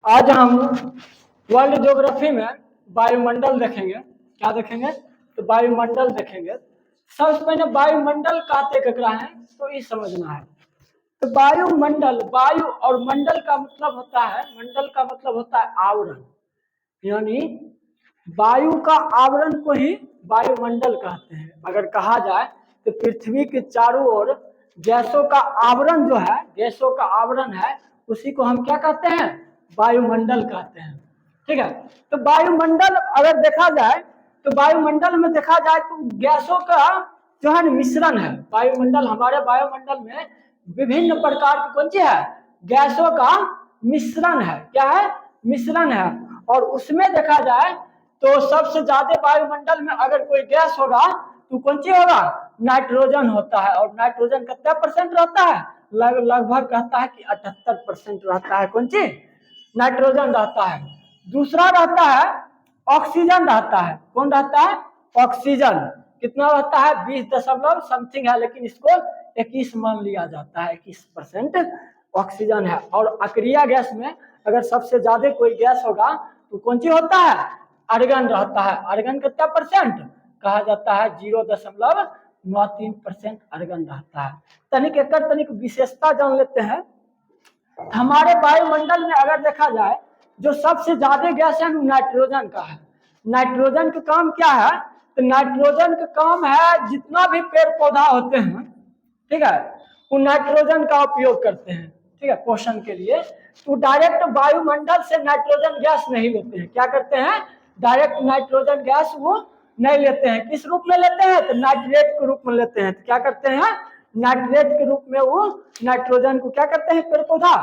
आज हम world geography में वायुमंडल देखेंगे। क्या देखेंगे? तो वायुमंडल देखेंगे। सबसे पहले वायुमंडल कहते केकरा है तो ये समझना है। तो वायुमंडल, वायु और मंडल का मतलब होता है, मंडल का मतलब होता है आवरण, यानी वायु का आवरण को ही वायुमंडल कहते हैं। अगर कहा जाए तो पृथ्वी के चारों ओर गैसों का आवरण जो है, गैसों का आवरण है, उसी को हम क्या कहते हैं? वायुमंडल कहते हैं। ठीक है। तो वायुमंडल अगर देखा जाए तो वायुमंडल में देखा जाए तो गैसों का जो है मिश्रण है। वायुमंडल, हमारे वायुमंडल में विभिन्न प्रकार की कौन सी है? गैसों का मिश्रण है। क्या है? मिश्रण है। और उसमें देखा जाए तो सबसे ज्यादा वायुमंडल में अगर कोई गैस होगा तो कौन सी होगा? नाइट्रोजन होता है। और नाइट्रोजन कितना परसेंट रहता है? लगभग कहता है कि 78% रहता है। कौन सी? नाइट्रोजन रहता है। दूसरा रहता है ऑक्सीजन रहता है। कौन रहता है? ऑक्सीजन। कितना रहता है? 20 दशमलव समथिंग है, लेकिन इसको 21 मान लिया जाता है। 21% ऑक्सीजन है। और अक्रिया गैस में अगर सबसे ज्यादा कोई गैस होगा तो कौन सी होता है? आर्गन रहता है। आर्गन कितना परसेंट कहा जाता है? 0.93% आर्गन रहता है। तनिक विशेषता जान लेते हैं। हमारे वायुमंडल में अगर देखा जाए जो सबसे ज्यादा गैस है नाइट्रोजन का है। नाइट्रोजन का काम क्या है? तो नाइट्रोजन का काम है जितना भी पेड़ पौधा होते हैं, ठीक है, वो नाइट्रोजन का उपयोग करते हैं, ठीक है, पोषण के लिए। तो डायरेक्ट वायुमंडल से नाइट्रोजन गैस नहीं लेते हैं। क्या करते हैं? डायरेक्ट नाइट्रोजन गैस वो नहीं लेते हैं। किस रूप में लेते हैं? तो नाइट्रेट के रूप में लेते हैं। तो क्या करते हैं? नाइट्रेट के रूप में वो नाइट्रोजन को क्या करते हैं? पेड़ पौधा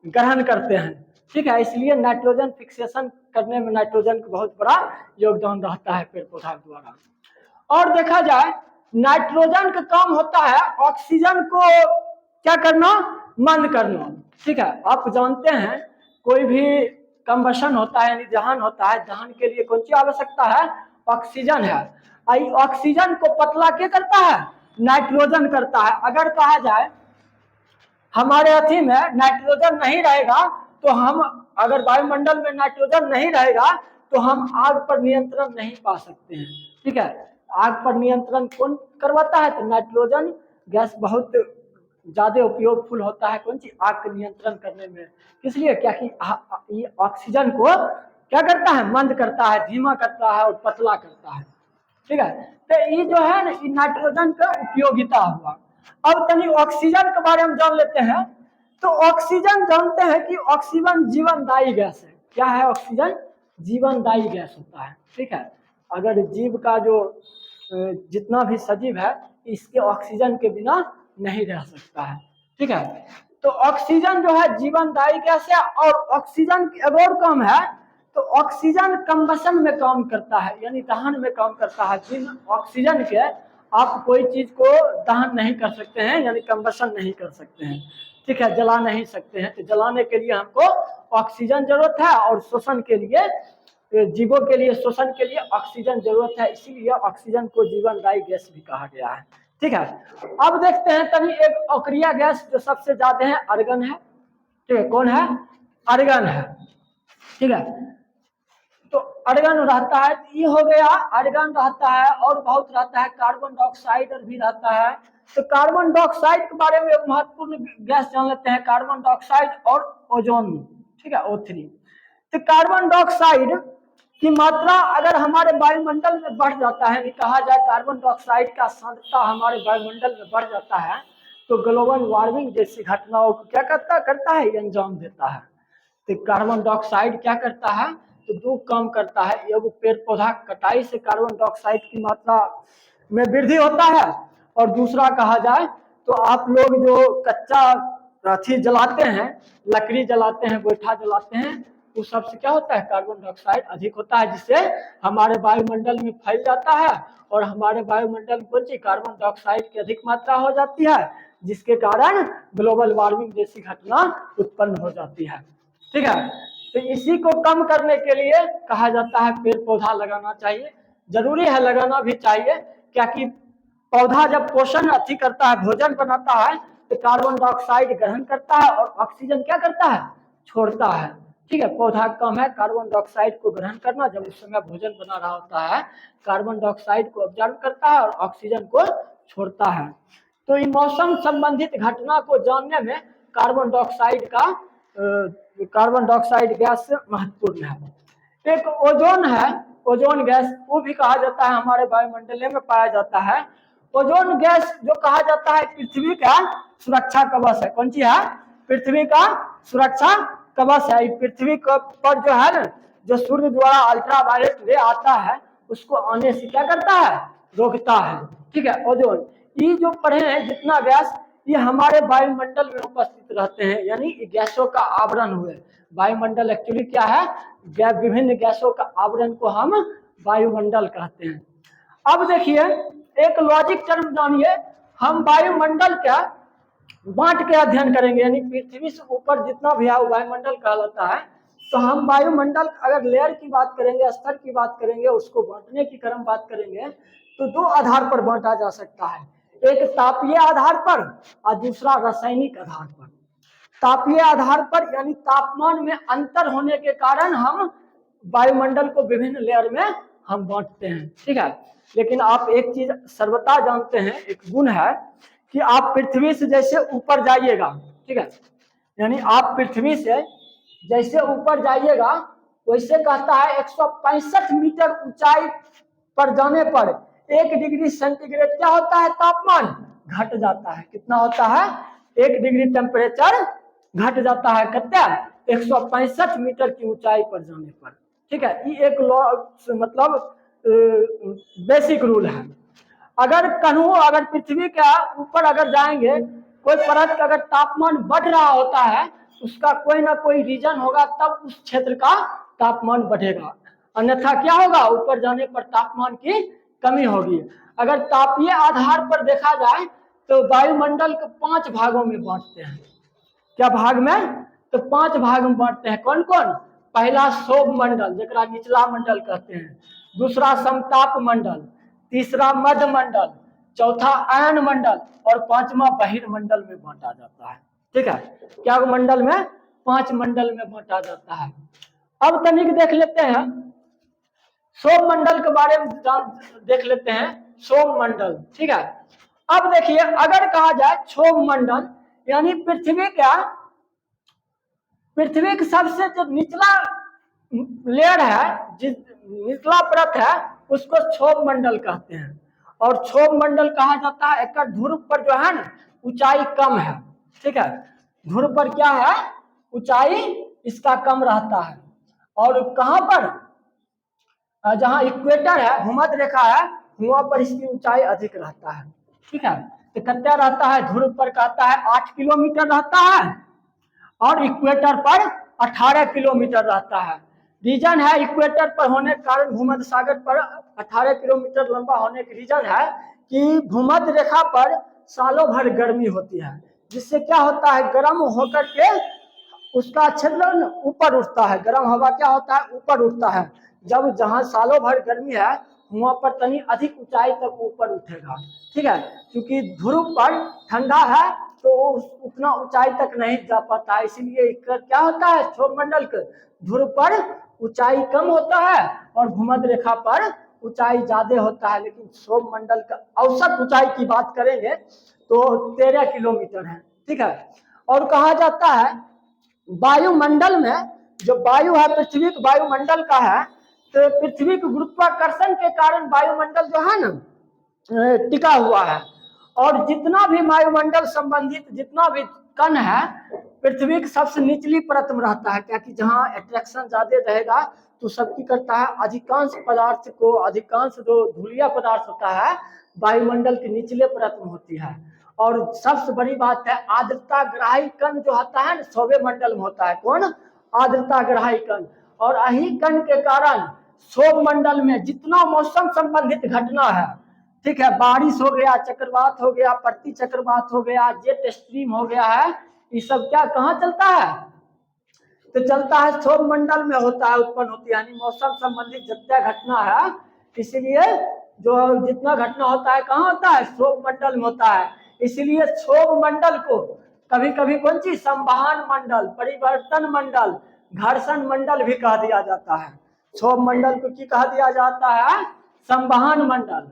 ग्रहण करते हैं। ठीक है। इसलिए नाइट्रोजन फिक्सेशन करने में नाइट्रोजन का बहुत बड़ा योगदान रहता है पेड़ पौधा द्वारा। और देखा जाए नाइट्रोजन का काम होता है ऑक्सीजन को क्या करना? मंद करना। ठीक है। आप जानते हैं कोई भी कंबशन होता है यानी दहन होता है, दहन के लिए कौन सी आवश्यकता है? ऑक्सीजन है। ऑक्सीजन को पतला क्या करता है? नाइट्रोजन करता है। अगर कहा जाए हमारे अथी में नाइट्रोजन नहीं रहेगा तो हम, अगर वायुमंडल में नाइट्रोजन नहीं रहेगा तो हम आग पर नियंत्रण नहीं पा सकते हैं। ठीक है। आग पर नियंत्रण कौन करवाता है? तो नाइट्रोजन गैस बहुत ज्यादा उपयोगफुल होता है कौन सी? आग का नियंत्रण करने में। इसलिए क्या कि ये ऑक्सीजन को क्या करता है? मंद करता है, धीमा करता है और पतला करता है। ठीक है। तो ये जो है ना, ये नाइट्रोजन का उपयोगिता हुआ। अब तनी ऑक्सीजन के बारे में जान लेते हैं। तो ऑक्सीजन जानते हैं कि ऑक्सीजन जीवनदायी गैस है। क्या है? ऑक्सीजन जीवनदायी गैस होता है। ठीक है। अगर जीव का जो जितना भी सजीव है इसके ऑक्सीजन के बिना नहीं रह सकता है। ठीक है। तो ऑक्सीजन जो है जीवनदायी गैस है। और ऑक्सीजन की एक और काम है, तो ऑक्सीजन कंबशन में काम करता है, यानी दहन में काम करता है। जिन ऑक्सीजन के आप कोई चीज को दहन नहीं कर सकते हैं, यानी कंबशन नहीं कर सकते हैं, ठीक है, जला नहीं सकते हैं। तो जलाने के लिए हमको ऑक्सीजन जरूरत है और शोषण के लिए, जीवों के लिए शोषण के लिए ऑक्सीजन जरूरत है। इसीलिए ऑक्सीजन को जीवनदायी गैस भी कहा गया है। ठीक है। अब देखते हैं तभी एक अक्रिया गैस जो सबसे ज्यादा है, आर्गन है। ठीक है। कौन है? आर्गन है। ठीक है। तो आर्गन रहता है, ये हो गया आर्गन रहता है। और बहुत रहता है, कार्बन डाइऑक्साइड भी रहता है। तो कार्बन डाइऑक्साइड के बारे में एक महत्वपूर्ण गैस जान लेते हैं, कार्बन डाइऑक्साइड और ओजोन। ठीक है, O3। तो कार्बन डाइऑक्साइड की मात्रा अगर हमारे वायुमंडल में बढ़ जाता है, कहा जाए कार्बन डाइऑक्साइड का सांद्रता हमारे वायुमंडल में बढ़ जाता है तो ग्लोबल वार्मिंग जैसी घटनाओं को क्या करता है? अंजाम देता है। तो कार्बन डाइऑक्साइड क्या करता है? तो दो काम करता है। एगो पेड़ पौधा कटाई से कार्बन डाइऑक्साइड की मात्रा में वृद्धि होता है। और दूसरा कहा जाए तो आप लोग जो कच्चा अथी जलाते हैं, लकड़ी जलाते हैं, गोईठा जलाते हैं, उस सबसे क्या होता है? कार्बन डाइऑक्साइड अधिक होता है, जिससे हमारे वायुमंडल में फैल जाता है। और हमारे वायुमंडल में कौन सी? कार्बन डाइऑक्साइड की अधिक मात्रा हो जाती है, जिसके कारण ग्लोबल वार्मिंग जैसी घटना उत्पन्न हो जाती है। ठीक है। तो इसी को कम करने के लिए कहा जाता है पेड़ पौधा लगाना चाहिए। जरूरी है, लगाना भी चाहिए। क्या कि पौधा जब पोषण अति करता है, भोजन बनाता है, तो कार्बन डाइऑक्साइड ग्रहण करता है और ऑक्सीजन क्या करता है? छोड़ता है। ठीक है, पौधा कम है कार्बन डाइऑक्साइड को ग्रहण करना, जब उस समय भोजन बना रहा होता है कार्बन डाइऑक्साइड को ऑब्जर्व करता है और ऑक्सीजन को छोड़ता है। तो इन मौसम संबंधित घटना को जानने में कार्बन डाइऑक्साइड गैस महत्वपूर्ण है। एक ओजोन है, ओजोन गैस, वो भी कहा जाता है हमारे वायुमंडल में पाया जाता है। ओजोन गैस जो कहा जाता है पृथ्वी का सुरक्षा कवच है। कौन सी है? पृथ्वी का सुरक्षा कवच है। पृथ्वी पर जो है ना, जो सूर्य द्वारा अल्ट्रावायलेट रे आता है उसको आने से क्या करता है? रोकता है। ठीक है, ओजोन, ये जो पढ़े हैं जितना गैस, ये हमारे वायुमंडल में उपस्थित रहते हैं, यानी गैसों का आवरण हुए। वायुमंडल एक्चुअली क्या है? विभिन्न गैसों का आवरण को हम वायुमंडल कहते हैं। अब देखिए एक लॉजिक टर्म जानिए, हम वायुमंडल का बांट के अध्ययन करेंगे, यानी पृथ्वी से ऊपर जितना भी है वायुमंडल कहलाता है। तो हम वायुमंडल अगर लेयर की बात करेंगे, स्तर की बात करेंगे, उसको बांटने की क्रम बात करेंगे तो दो आधार पर बांटा जा सकता है, एक तापीय आधार पर और दूसरा रासायनिक आधार पर। तापीय आधार पर यानी तापमान में अंतर होने के कारण हम वायुमंडल को विभिन्न लेयर में हम बांटते हैं। ठीक है, लेकिन आप एक चीज सर्वथा जानते हैं, एक गुण है कि आप पृथ्वी से जैसे ऊपर जाइएगा, ठीक है, यानी आप पृथ्वी से जैसे ऊपर जाइएगा वैसे कहता है 165 मीटर ऊंचाई पर जाने पर 1 डिग्री सेंटीग्रेड क्या होता है? तापमान घट जाता है। कितना होता है? 1 डिग्री टेम्परेचर घट जाता है। कितना? 165 मीटर की ऊंचाई पर जाने पर। ठीक है, ये एक लॉ मतलब बेसिक रूल है। अगर कहूँ अगर पृथ्वी के ऊपर अगर जाएंगे, कोई परत का अगर तापमान बढ़ रहा होता है उसका कोई ना कोई रीजन होगा, तब उस क्षेत्र का तापमान बढ़ेगा, अन्यथा क्या होगा? ऊपर जाने पर तापमान की कमी होगी। अगर तापीय आधार पर देखा जाए तो वायुमंडल को 5 भागों में बांटते हैं। क्या भाग में? तो 5 भाग में बांटते हैं। कौन कौन? पहला शोभ मंडल, जरा निचला मंडल कहते हैं, दूसरा समताप मंडल, तीसरा मध्य मंडल, चौथा आयन मंडल और पांचवा बहिर्मंडल में बांटा जाता है। ठीक है, क्या मंडल में? 5 मंडल में बांटा जाता है। अब तनिक देख लेते हैं सोम मंडल के बारे में, देख लेते हैं सोम मंडल। ठीक है, अब देखिए अगर कहा जाए क्षोभ मंडल यानी पृथ्वी के सबसे जो निचला लेयर है, जिस निचला परत है उसको क्षोभ मंडल कहते हैं। और क्षोभ मंडल कहा जाता है, एक ध्रुव पर जो है ना ऊंचाई कम है। ठीक है, ध्रुव पर क्या है? ऊंचाई इसका कम रहता है। और कहां पर? जहां इक्वेटर है, भूमध्य रेखा है, वहां पर इसकी ऊंचाई अधिक रहता है। ठीक है, तो कितना रहता है? ध्रुव पर कहता है 8 किलोमीटर रहता है और इक्वेटर पर 18 किलोमीटर रहता है। रीजन है इक्वेटर पर होने के कारण, भूमध्य सागर पर 18 किलोमीटर लंबा होने के रीजन है कि भूमध्य रेखा पर सालों भर गर्मी होती है, जिससे क्या होता है? गर्म होकर के उसका क्षेत्र ऊपर उठता है, गर्म हवा क्या होता है? ऊपर उठता है। जब जहां सालों भर गर्मी है वहां पर तनी अधिक ऊंचाई तक ऊपर उठेगा। ठीक है, क्योंकि ध्रुव पर ठंडा है तो वो उतना ऊंचाई तक नहीं जा पाता है, इसीलिए क्या होता है? क्षोभ मंडल के ध्रुव पर ऊंचाई कम होता है और भूमध्य रेखा पर ऊंचाई ज्यादा होता है। लेकिन क्षोभ मंडल का औसत ऊंचाई की बात करेंगे तो 13 किलोमीटर है। ठीक है, और कहा जाता है वायुमंडल में जो वायु है पृथ्वी के वायुमंडल का है, तो पृथ्वी के गुरुत्वाकर्षण के कारण वायुमंडल जो है ना टिका हुआ है। और जितना भी वायुमंडल संबंधित जितना भी कण है पृथ्वी की सबसे निचली परत में रहता है, क्योंकि जहाँ अट्रैक्शन ज्यादा रहेगा तो सबकी करता है अधिकांश पदार्थ को, अधिकांश जो धूलिया पदार्थ होता है वायुमंडल के निचले परत में होती है। और सबसे बड़ी बात है आर्द्रता ग्राही कण जो होता है ना सौवे मंडल में होता है। कौन? आर्द्रता ग्राही कण। और यही कण के कारण क्षोभ मंडल में जितना मौसम संबंधित घटना है, ठीक है, बारिश हो गया, चक्रवात हो गया, प्रति चक्रवात हो गया, जेट स्ट्रीम हो गया है, ये सब क्या कहाँ चलता है? तो चलता है क्षोभ मंडल में होता है, उत्पन्न होती है, यानी मौसम संबंधित जितना घटना है, इसीलिए जो जितना घटना होता है कहाँ होता है? क्षोभ मंडल में होता है। इसीलिए क्षोभ मंडल को कभी कभी कौन चीज? संवहन मंडल, परिवर्तन मंडल, घर्षण मंडल भी कह दिया जाता है। क्षोभ मंडल को की कह दिया जाता है? संवहन मंडल।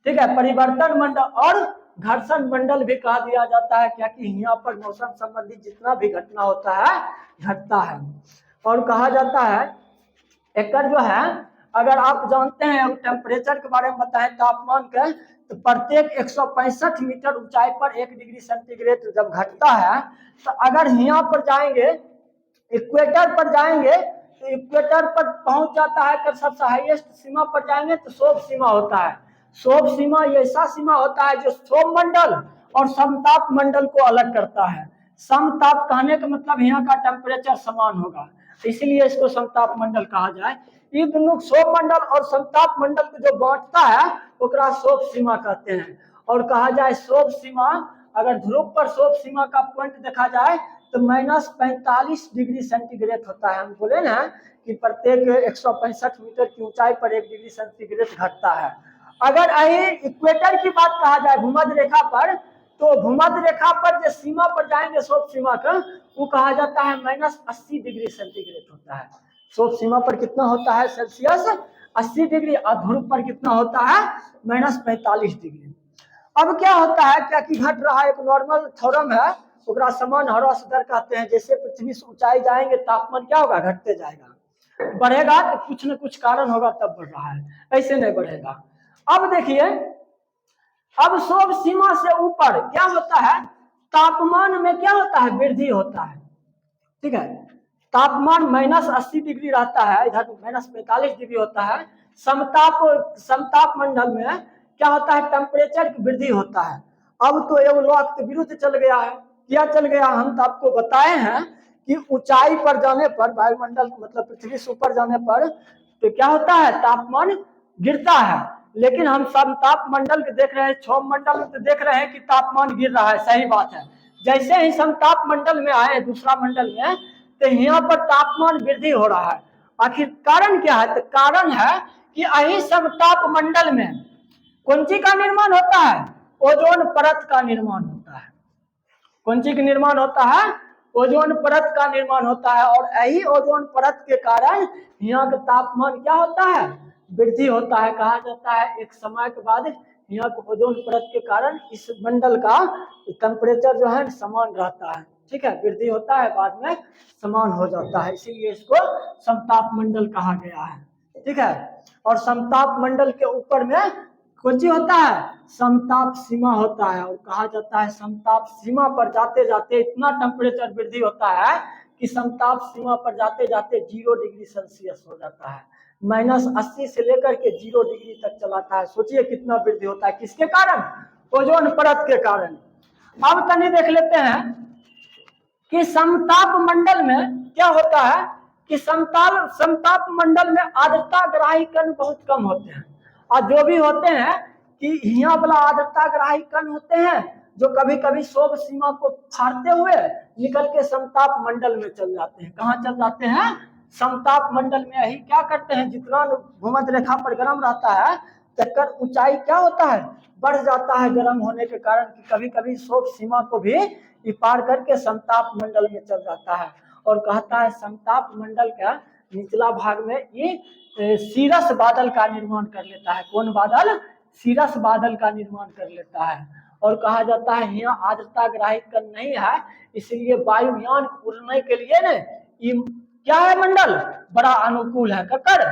ठीक है, परिवर्तन मंडल और घर्षण मंडल भी कहा दिया जाता है, क्या कि यहाँ पर मौसम संबंधी जितना भी घटना होता है घटता है। और कहा जाता है एक जो है, अगर आप जानते हैं टेम्परेचर के बारे में बताएं, तापमान के, तो प्रत्येक 165 मीटर ऊंचाई पर 1 डिग्री सेंटीग्रेड जब घटता है, तो अगर यहाँ पर जाएंगे, इक्वेटर पर जाएंगे, तो इक्वेटर पर पहुंच जाता है, अगर सबसे हाईएस्ट सीमा पर जाएंगे तो क्षोभ सीमा होता है। क्षोभ सीमा ये ऐसा सीमा होता है जो क्षोभ मंडल और समताप मंडल को अलग करता है। समताप कहने का मतलब यहाँ का टेम्परेचर समान होगा, इसीलिए इसको समताप मंडल कहा जाए। ये दोनों क्षोभ मंडल और समताप मंडल को जो बांटता है ओकरा क्षोभ सीमा कहते हैं। और कहा जाए क्षोभ सीमा, अगर ध्रुव पर क्षोभ सीमा का पॉइंट देखा जाए तो -45 डिग्री सेंटीग्रेड होता है। हम बोले ना कि प्रत्येक 165 मीटर की ऊंचाई पर 1 डिग्री सेंटीग्रेड घटता है। अगर अही इक्वेटर की बात कहा जाए, भूमध्य रेखा पर, तो भूमध्य रेखा पर जो सीमा पर जाएंगे क्षोभ सीमा का, वो कहा जाता है -80 डिग्री सेंटीग्रेड होता है। क्षोभ सीमा पर कितना होता है सेल्सियस? 80 डिग्री। और ध्रुव पर कितना होता है? -45 डिग्री। अब क्या होता है, क्या कि घट रहा है, एक नॉर्मल थ्योरम है, ओकरा समान ह्रास दर कहते हैं। जैसे पृथ्वी से ऊंचाई जाएंगे तापमान क्या होगा? घटते जाएगा। बढ़ेगा तो कुछ न कुछ कारण होगा तब बढ़ रहा है, ऐसे नहीं बढ़ेगा। अब देखिए, अब क्षोभ सीमा से ऊपर क्या होता है? तापमान में क्या होता है? वृद्धि होता है। ठीक है, तापमान -80 डिग्री रहता है, इधर -45 डिग्री होता है। समताप मंडल में क्या होता है? टेम्परेचर की वृद्धि होता है। अब तो ये लॉ के विरुद्ध चल गया है। क्या चल गया? हम तो आपको बताए हैं कि ऊंचाई पर जाने पर, वायुमंडल मतलब पृथ्वी से ऊपर जाने पर, तो क्या होता है? तापमान गिरता है। लेकिन हम समताप मंडल के देख रहे हैं, क्षोभ मंडल में तो देख रहे हैं कि तापमान गिर रहा है, सही बात है। जैसे ही समताप मंडल में आए, दूसरा मंडल में, तो यहाँ पर तापमान वृद्धि हो रहा है। आखिर कारण क्या है? तो कारण है कि अही समताप मंडल में कौन चीज का निर्माण होता है? ओजोन परत का निर्माण होता है। कौन चीज का निर्माण होता है? ओजोन परत का निर्माण होता है। और यही ओजोन परत के कारण यहाँ का तापमान क्या होता है? वृद्धि होता है। कहा जाता है एक समय के बाद यहाँ के ओजोन परत के कारण इस मंडल का टेम्परेचर जो है समान रहता है। ठीक है, वृद्धि होता है, बाद में समान हो जाता है, इसीलिए इसको समताप मंडल कहा गया है। ठीक है, और समताप मंडल के ऊपर में कौन सी होता है? समताप सीमा होता है। और कहा जाता है समताप सीमा पर जाते जाते इतना टेम्परेचर वृद्धि होता है कि समताप सीमा पर जाते जाते 0 डिग्री सेल्सियस हो जाता है। -80 से लेकर के 0 डिग्री तक चलाता है। सोचिए कितना वृद्धि होता है, किसके कारण? ओजोन परत के कारण। अब तनी देख लेते हैं कि समताप मंडल में क्या होता है कि समताप मंडल में आर्द्रता ग्राही कण बहुत कम होते हैं। और जो भी होते हैं कि यहाँ वाला आर्द्रता ग्राही कण होते हैं, जो कभी कभी क्षोभ सीमा को फाड़ते हुए निकल के समताप मंडल में चल जाते हैं। कहाँ चल जाते हैं? समताप मंडल में। यही क्या करते हैं, जितना भूमध्य रेखा पर गर्म रहता है, चक्कर ऊंचाई क्या होता है? बढ़ जाता है गर्म होने के कारण, कि कभी कभी क्षोभ सीमा को भी पार करके समताप मंडल में चल जाता है। और कहता है समताप मंडल का निचला भाग में ये सीरस बादल का निर्माण कर लेता है। कौन बादल? सीरस बादल का निर्माण कर लेता है। और कहा जाता है यहाँ आर्द्रता ग्राही कण नहीं है, इसलिए वायुयान उड़ने के लिए न ये क्या है? मंडल बड़ा अनुकूल है। ककर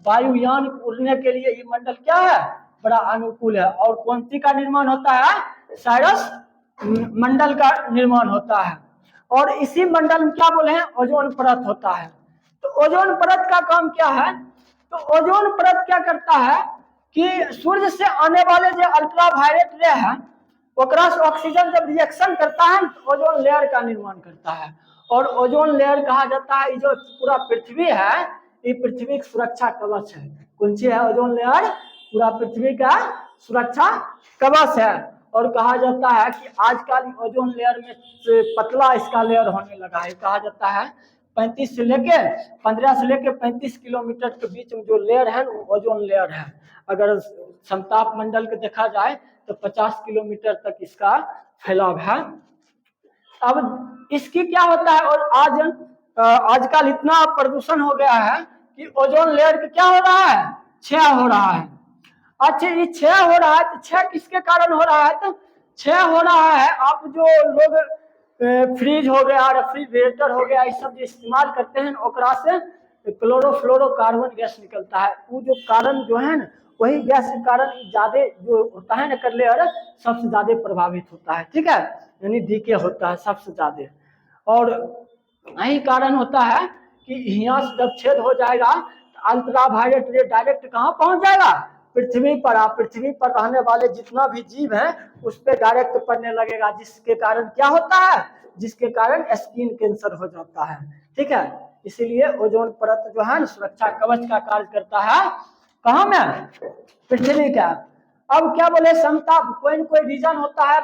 वायुयान उड़ने के लिए ये मंडल क्या है? बड़ा अनुकूल है। और कौन सी का निर्माण होता है? साइरस मंडल का निर्माण होता है। और इसी मंडल में क्या बोले हैं? ओजोन परत होता है। तो ओजोन परत का काम क्या है? तो ओजोन परत क्या करता है कि सूर्य से आने वाले जो अल्ट्रावायलेट रे है, ओकरा से ऑक्सीजन जब रिएक्शन करता है तो ओजोन लेयर का निर्माण करता है। और ओजोन लेयर कहा जाता है जो पूरा पृथ्वी है, ये पृथ्वी की सुरक्षा कवच है। कौन सी है? ओजोन लेयर पूरा पृथ्वी का सुरक्षा कवच है। और कहा जाता है कि आजकल ओजोन लेयर में पतला इसका लेयर होने लगा है। कहा जाता है 35 से लेके 15 से लेके 35 किलोमीटर के बीच में जो लेयर है वो ओजोन लेयर है। अगर समताप मंडल को देखा जाए तो 50 किलोमीटर तक इसका फैलाव है। अब इसकी क्या होता है? और आज आजकल इतना प्रदूषण हो गया है कि ओजोन लेयर का क्या हो रहा है, क्षय हो रहा है। अच्छा, ये क्षय हो रहा है तो क्षय किसके कारण हो रहा है, तो क्षय हो रहा है आप जो लोग फ्रिज हो गया, रेफ्रिजरेटर हो गया, ये सब जो इस्तेमाल करते हैं ओकरा से क्लोरोफ्लोरोकार्बन गैस निकलता है। वो जो कारण जो है ना, वही गैस के कारण ज्यादा जो होता है ना कर लेयर, सबसे ज्यादा प्रभावित होता है। ठीक है, यानी डीके होता है सबसे ज्यादा। और यही कारण होता है कि यहाँ से जब छेद हो जाएगा तो अल्ट्रावायलेट रे डायरेक्ट कहाँ पहुंच जाएगा, पृथ्वी पर। पृथ्वी पर रहने वाले जितना भी जीव है उस पर डायरेक्ट पड़ने लगेगा, जिसके कारण क्या होता है, जिसके कारण स्किन कैंसर हो जाता है। ठीक है, इसीलिए ओजोन परत जो है ना सुरक्षा कवच का कार्य करता है, कहाँ में, पृथ्वी का। अब क्या बोले, समताप कोई न कोई रीजन होता है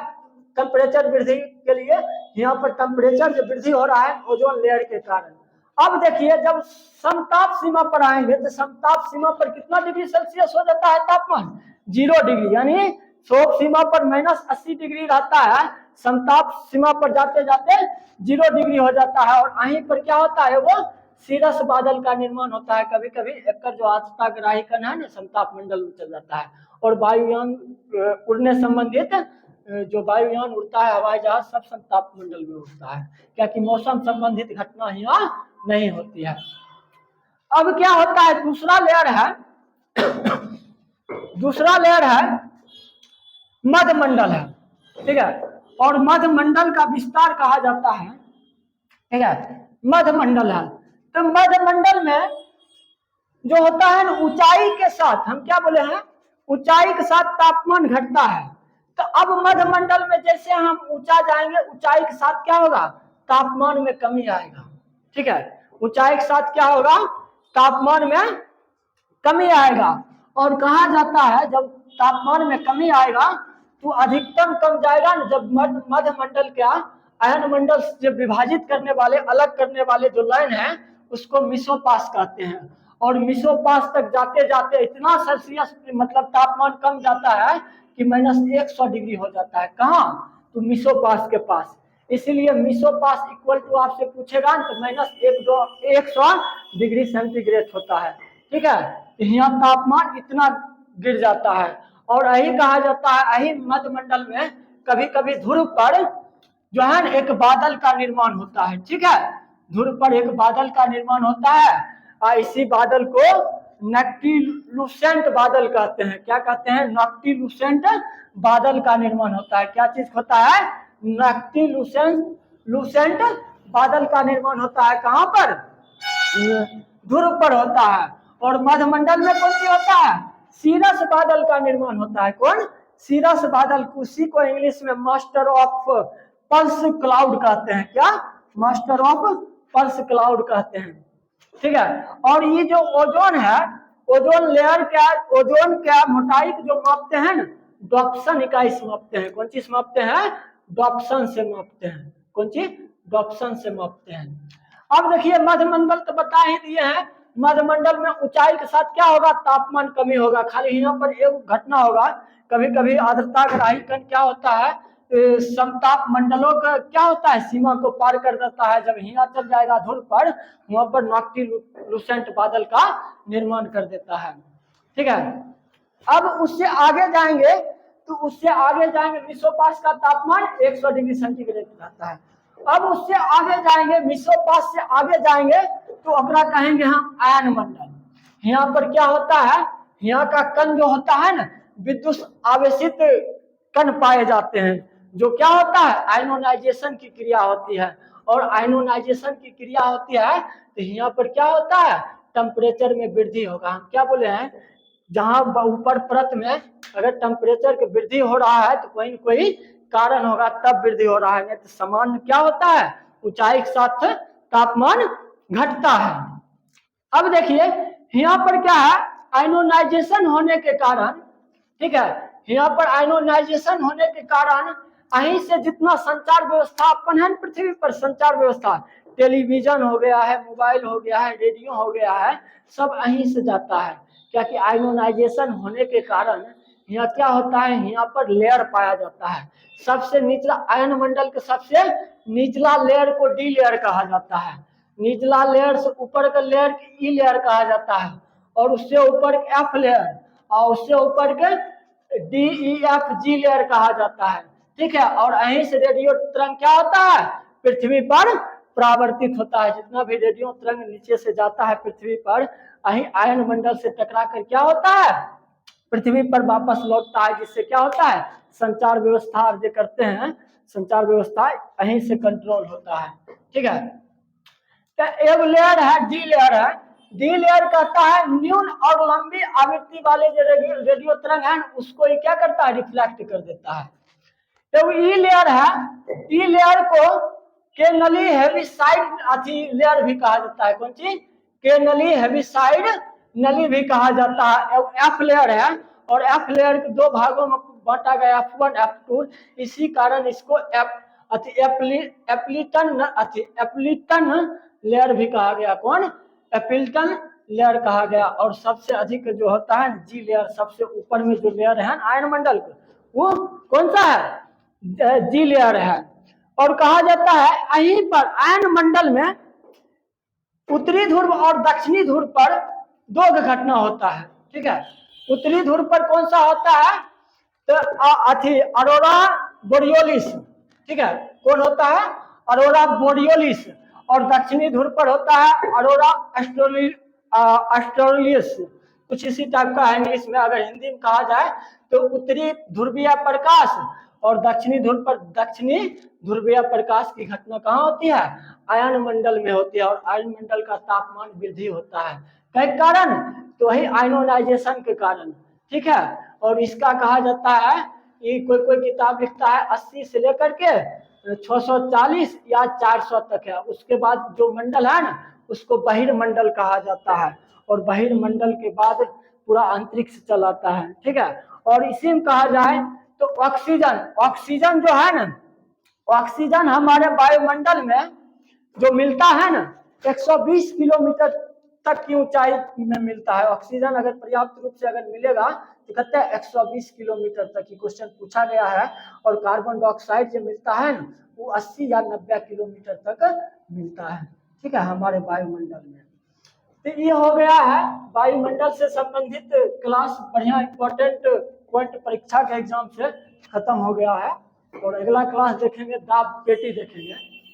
टेम्परेचर वृद्धि के लिए। यहाँ पर टेम्परेचर जो वृद्धि हो रहा है ओजोन लेयर के कारण। अब देखिए, जब समताप सीमा पर आएंगे तो समताप सीमा पर कितना डिग्री सेल्सियस हो जाता है तापमान, 0 डिग्री, यानी शोक सीमा पर -80 डिग्री रहता है, समताप सीमा पर जाते जाते 0 डिग्री हो जाता है। और वहीं पर क्या होता है, वो सीरस बादल का निर्माण होता है। कभी कभी एक जो आस्ताग्राही कण है ना समताप मंडल में चल जाता है। और वायुयान उड़ने संबंधित जो वायुयान उड़ता है, हवाई जहाज, सब समताप मंडल में उड़ता है, क्या कि मौसम संबंधित घटना यहाँ नहीं होती है। अब क्या होता है, दूसरा लेयर है दूसरा लेयर है मध्यमंडल है। ठीक है, और मध्यमंडल का विस्तार कहा जाता है। ठीक है, मध्यमंडल है। तो मध्यमंडल में जो होता है ना, ऊंचाई के साथ, हम क्या बोले हैं, ऊंचाई के साथ तापमान घटता है। तो अब मध्यमंडल में जैसे हम ऊंचा जाएंगे, ऊंचाई के साथ क्या होगा, तापमान में कमी आएगा। ठीक है, ऊंचाई के साथ क्या होगा, तापमान में कमी आएगा। और कहा जाता है जब तापमान में कमी आएगा तो अधिकतम कम जाएगा ना, जब मध्यमंडल का अयन मंडल से विभाजित करने वाले, अलग करने वाले जो लाइन है उसको मिसोपास कहते हैं। और मिसोपास तक जाते जाते इतना सेल्सियस मतलब तापमान कम जाता है कि -100 डिग्री हो जाता है। कहाँ, तो मिसोपास के पास। इसीलिए मिसोपास इक्वल टू आपसे पूछेगा तो -100 डिग्री सेंटीग्रेड होता है। ठीक है, यहाँ तापमान इतना गिर जाता है। और यही कहा जाता है, यही मध्यमंडल में कभी कभी ध्रुव पर जो है ना एक बादल का निर्माण होता है। ठीक है, ध्रुव पर एक बादल का निर्माण होता है, और इसी बादल को नक्टिलुसेंट बादल कहते हैं। क्या कहते हैं, नक्टिलुसेंट बादल का निर्माण होता है। क्या चीज होता है, नक्टिलुसेंट बादल का निर्माण होता है। कहाँ पर, ध्रुव पर होता है। और मध्यमंडल में कौन सी होता है, सीरस बादल का निर्माण होता है। कौन, सीरस बादल, उसी को इंग्लिश में मास्टर ऑफ पल्स क्लाउड कहते हैं। क्या, मास्टर ऑफ पल्स क्लाउड कहते हैं। ठीक है, और ये जो ओजोन है, ओजोन लेयर क्या, ओजोन क्या मोटाई जो मापते हैं ना, डॉप्सन इकाई से मापते हैं। कौन चीज मापते हैं, डॉप्सन से मापते हैं। कौन चीज, डॉप्सन से मापते हैं। अब देखिए, मध्यमंडल तो बता ही दिए हैं, मध्यमंडल में ऊंचाई के साथ क्या होगा, तापमान कमी होगा। खाली यहाँ पर एक घटना होगा, कभी कभी आर्द्रताग्राही कण क्या होता है, समताप मंडलों का क्या होता है, सीमा को पार कर देता है। जब यहाँ चल जाएगा ध्रुव पर, वहां पर नॉक्टिलुसेंट बादल का निर्माण कर देता है। ठीक है, अब उससे आगे जाएंगे तो उससे आगे जाएंगे, मिसोपास का तापमान 100 डिग्री सेंटीग्रेड रहता है। अब उससे आगे जाएंगे, मिसोपास से आगे जाएंगे तो अपना कहेंगे हम आयन मंडल। यहाँ पर क्या होता है, यहाँ का कण जो होता है ना, विद्युत आवेशित कण पाए जाते हैं। जो क्या होता है, आयनोनाइजेशन की क्रिया होती है। और आयनोनाइजेशन की क्रिया होती है तो यहाँ पर क्या होता है, टेम्परेचर में वृद्धि होगा। हम क्या बोले हैं, जहां ऊपर परत में अगर टेम्परेचर की वृद्धि हो रहा है तो कोई न कोई कारण होगा, तब वृद्धि हो रहा है। नहीं तो सामान्य क्या होता है, ऊंचाई के साथ तापमान घटता है। अब देखिए, यहाँ पर क्या है, आयनोनाइजेशन होने के कारण, ठीक है, यहाँ पर आयनोनाइजेशन होने के कारण अहीं से जितना संचार व्यवस्था अपन है पृथ्वी पर, संचार व्यवस्था, टेलीविजन हो गया है, मोबाइल हो गया है, रेडियो हो गया है, सब अहीं से जाता है। क्या कि आयनोनाइजेशन होने के कारण यहाँ क्या होता है, यहाँ पर लेयर पाया जाता है। सबसे निचला आयन मंडल के सबसे निचला लेयर को डी लेयर कहा जाता है। निचला लेयर से ऊपर का लेयर ई लेयर कहा जाता है, और उससे ऊपर एफ लेयर, और उससे ऊपर के D E F G layer कहा जाता है। ठीक है, और यहीं से रेडियो तरंग क्या होता है, पृथ्वी पर परावर्तित होता है। जितना भी रेडियो तरंग नीचे से जाता है पृथ्वी पर, यहीं आयन मंडल से टकरा कर क्या होता है, पृथ्वी पर वापस लौटता है, जिससे क्या होता है, संचार व्यवस्था जो करते हैं, संचार व्यवस्था यहीं से कंट्रोल होता है। ठीक है, तो एक लेयर है डी लेयर है, डी लेयर कहता है न्यून और लंबी आवृत्ति वाले जो रेडियो तरंग है उसको ये क्या करता है, रिफ्लेक्ट कर देता है। तो ई लेयर है, ई लेयर को केनली हेविसाइड अथी लेयर भी कहा जाता है। कौन चीज, केनली हेविसाइड नली भी कहा जाता है। एफ लेयर है, और एफ लेयर के दो भागों में बांटा गया, F1 F2, इसी कारण इसको एप्लिटन लेयर भी कहा गया। कौन, एप्लिटन लेयर कहा गया। और सबसे अधिक जो होता है जी लेयर, सबसे ऊपर में जो लेयर है आयन मंडल का, वो कौन सा है, जी लेयर है। और कहा जाता है यहीं पर आयन मंडल में उत्तरी ध्रुव और दक्षिणी ध्रुव पर दो घटना होता है। ठीक है, उत्तरी ध्रुव पर कौन सा होता है, तो अरोरा बोरियोलिस। ठीक है, कौन होता है, अरोरा बोरियोलिस। और दक्षिणी ध्रुव पर होता है अरोरा एस्ट्रोलियस। कुछ इसी टाइप का है इंग्लिश में, अगर हिंदी में कहा जाए तो उत्तरी ध्रुवीय प्रकाश और दक्षिणी ध्रुव पर दक्षिणी ध्रुवीय प्रकाश की घटना कहाँ होती है, आयन मंडल में होती है। और आयन मंडल का तापमान वृद्धि होता है, कई कारण, तो वही आयनोनाइजेशन के कारण। ठीक है, और इसका कहा जाता है, ये कोई कोई किताब लिखता है 80 से लेकर के 640 या 400 तक है। उसके बाद जो मंडल है ना उसको बहिर्मंडल कहा जाता है, और बहिर्मंडल के बाद पूरा अंतरिक्ष चलाता है। ठीक है, और इसी में कहा जाए तो ऑक्सीजन, ऑक्सीजन जो है ना, ऑक्सीजन हमारे वायुमंडल में जो मिलता है ना 120 किलोमीटर तक की ऊंचाई में मिलता है। ऑक्सीजन अगर पर्याप्त रूप से अगर मिलेगा तो कहते हैं 120 किलोमीटर तक की क्वेश्चन पूछा गया है। और कार्बन डाइऑक्साइड जो मिलता है ना वो 80 या 90 किलोमीटर तक मिलता है। ठीक है, हमारे वायुमंडल में। तो ये हो गया है वायुमंडल से संबंधित क्लास, बढ़िया इंपॉर्टेंट पॉइंट परीक्षा के एग्जाम से खत्म हो गया है। और अगला क्लास देखेंगे दाब पेटी देखेंगे।